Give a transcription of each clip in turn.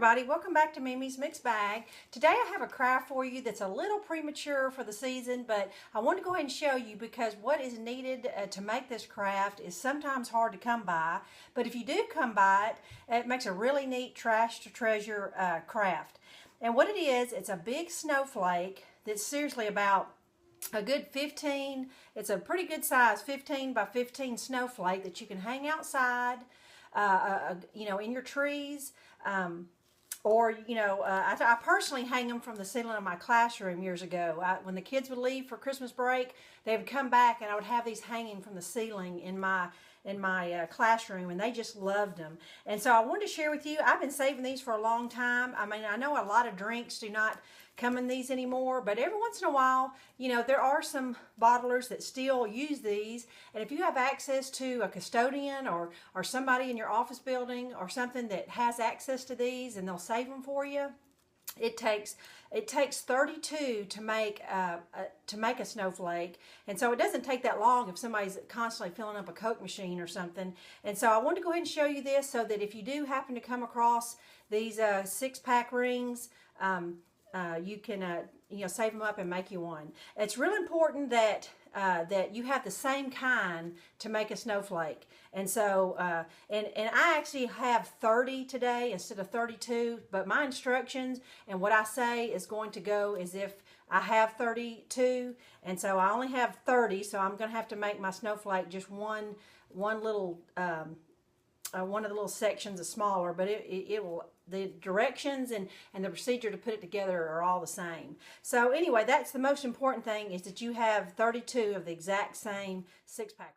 everybody, welcome back to Mimi's Mixed Bag. Today I have a craft for you that's a little premature for the season, but I want to go ahead and show you because what is needed to make this craft is sometimes hard to come by, but if you do come by it, it makes a really neat trash to treasure craft. And what it is, it's a big snowflake that's seriously about a good 15, it's a pretty good size 15 by 15 snowflake that you can hang outside, in your trees, or I personally hang them from the ceiling of my classroom years ago. When the kids would leave for Christmas break, they would come back and I would have these hanging from the ceiling in my classroom, and they just loved them. And so I wanted to share with you, I've been saving these for a long time. I mean, I know a lot of drinks do not come in these anymore, but every once in a while, there are some bottlers that still use these. And if you have access to a custodian or somebody in your office building or something that has access to these and they'll save them for you, it takes 32 to make a snowflake, and so it doesn't take that long if somebody's constantly filling up a Coke machine or something. And so I wanted to go ahead and show you this so that if you do happen to come across these 6-pack rings, you can save them up and make you one. It's real important that you have the same kind to make a snowflake. And so, and I actually have 30 today instead of 32, but my instructions and what I say is going to go as if I have 32, and so I only have 30, so I'm going to have to make my snowflake just one little, one of the little sections is smaller, but it will, the directions and the procedure to put it together are all the same. So anyway, that's the most important thing, is that you have 32 of the exact same 6-pack.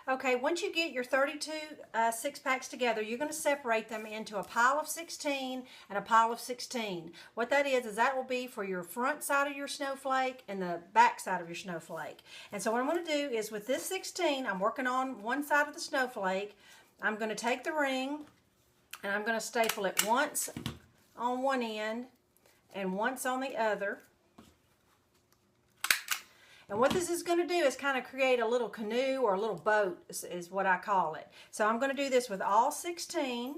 Okay, once you get your 32 6-packs together, you're going to separate them into a pile of 16 and a pile of 16. What that is that will be for your front side of your snowflake and the back side of your snowflake. And so what I'm going to do is, with this 16, I'm working on one side of the snowflake. I'm going to take the ring and I'm going to staple it once on one end and once on the other. And what this is going to do is kind of create a little canoe or a little boat is what I call it. So I'm going to do this with all 16.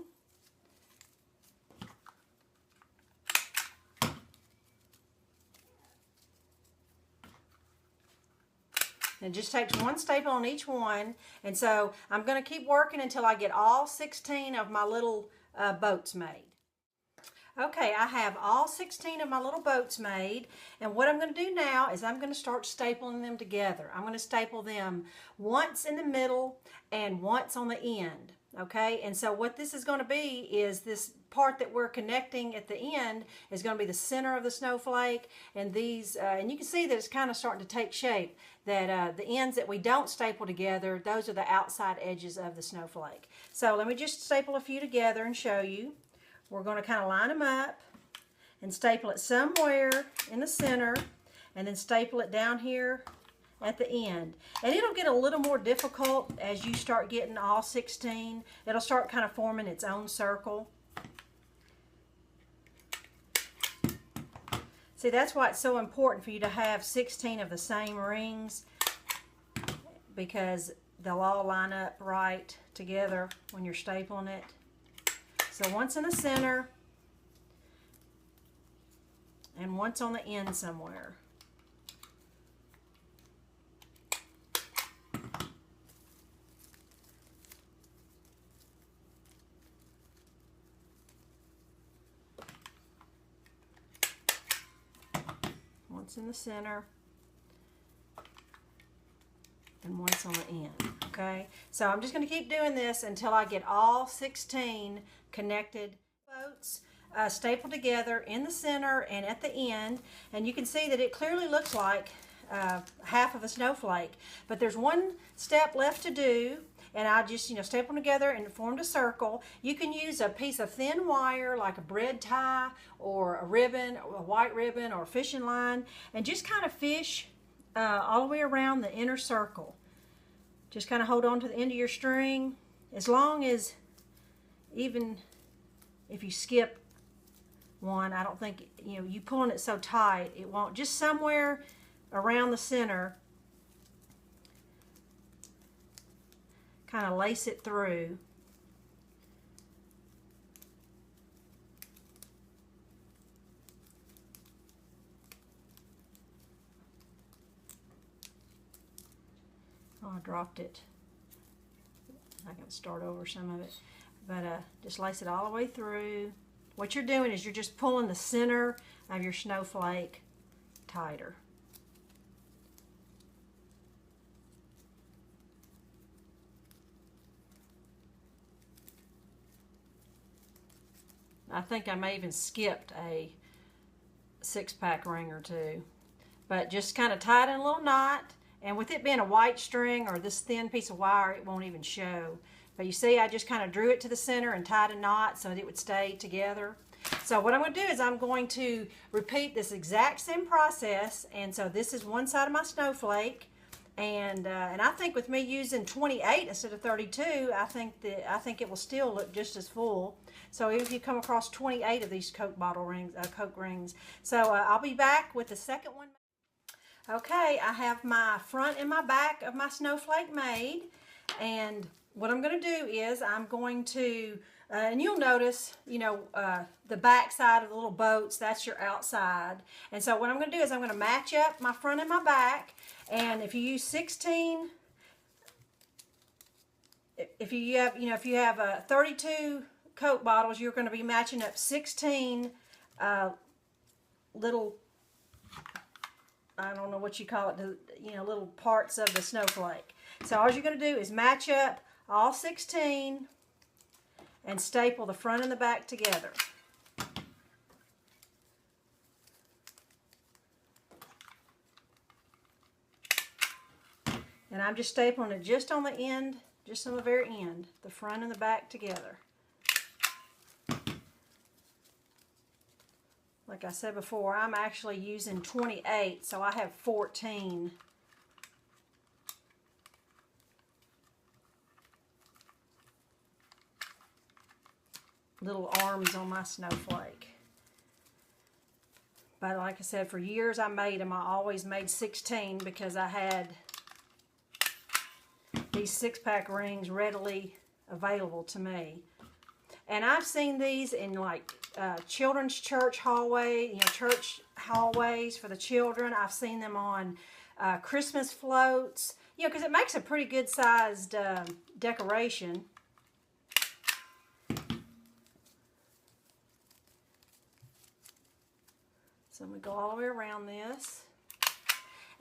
It just takes one staple on each one. And so I'm going to keep working until I get all 16 of my little boats made. Okay, I have all 16 of my little boats made, and what I'm going to do now is I'm going to start stapling them together. I'm going to staple them once in the middle and once on the end, okay? And so what this is going to be is this part that we're connecting at the end is going to be the center of the snowflake, and these, and you can see that it's kind of starting to take shape, that the ends that we don't staple together, those are the outside edges of the snowflake. So let me just staple a few together and show you. We're going to kind of line them up and staple it somewhere in the center, and then staple it down here at the end. And it'll get a little more difficult as you start getting all 16. It'll start kind of forming its own circle. See, that's why it's so important for you to have 16 of the same rings, because they'll all line up right together when you're stapling it. So once in the center and once on the end somewhere. Once in the center and once on the end. Okay, so I'm just going to keep doing this until I get all 16 connected boats stapled together in the center and at the end. And you can see that it clearly looks like half of a snowflake, but there's one step left to do, and I just staple them together and formed a circle. You can use a piece of thin wire like a bread tie or a ribbon, or a white ribbon or fishing line, and just kind of fish all the way around the inner circle. Just kind of hold on to the end of your string, as long as, even if you skip one, I don't think, you pulling it so tight, it won't, just somewhere around the center, kind of lace it through. Oh, I dropped it. I can start over some of it. But just lace it all the way through. What you're doing is you're just pulling the center of your snowflake tighter. I think I may even skipped a 6-pack ring or two. But just kind of tie it in a little knot. And with it being a white string or this thin piece of wire, it won't even show. But you see, I just kind of drew it to the center and tied a knot so that it would stay together. So what I'm going to do is I'm going to repeat this exact same process. And so this is one side of my snowflake. And I think with me using 28 instead of 32, I think it will still look just as full. So if you come across 28 of these Coke rings. So I'll be back with the second one. Okay, I have my front and my back of my snowflake made, and what I'm going to do is I'm going to, and you'll notice, you know, the back side of the little boats, that's your outside. And so what I'm going to do is I'm going to match up my front and my back, and if you use 16, if you have 32 Coke bottles, you're going to be matching up 16 little, I don't know what you call it, little parts of the snowflake. So all you're going to do is match up all 16 and staple the front and the back together. And I'm just stapling it just on the end, just on the very end, the front and the back together. Like I said before, I'm actually using 28, so I have 14. Little arms on my snowflake. But like I said, for years I made them. I always made 16 because I had these 6-pack rings readily available to me. And I've seen these in like children's church hallway, church hallways for the children. I've seen them on Christmas floats, because it makes a pretty good sized decoration. So I'm going to go all the way around this.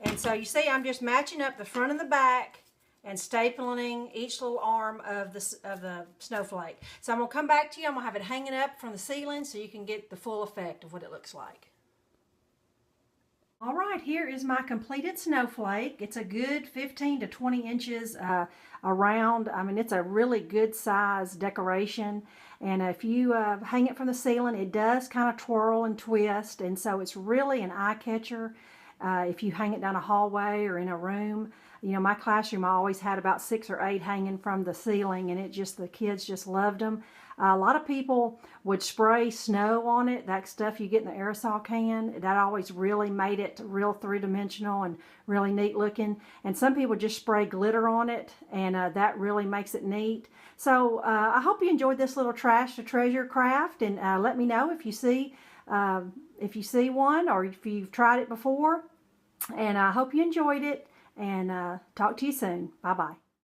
And so you see I'm just matching up the front and the back and stapling each little arm of the snowflake. So I'm going to come back to you. I'm going to have it hanging up from the ceiling so you can get the full effect of what it looks like. All right, here is my completed snowflake. It's a good 15 to 20 inches around. I mean, it's a really good size decoration. And if you hang it from the ceiling, it does kind of twirl and twist. And so it's really an eye catcher if you hang it down a hallway or in a room. My classroom, I always had about 6 or 8 hanging from the ceiling, and the kids just loved them. A lot of people would spray snow on it, that stuff you get in the aerosol can. That always really made it real three-dimensional and really neat looking. And some people just spray glitter on it, and that really makes it neat. So I hope you enjoyed this little trash to treasure craft, and let me know if you see one or if you've tried it before. And I hope you enjoyed it. And talk to you soon. Bye-bye.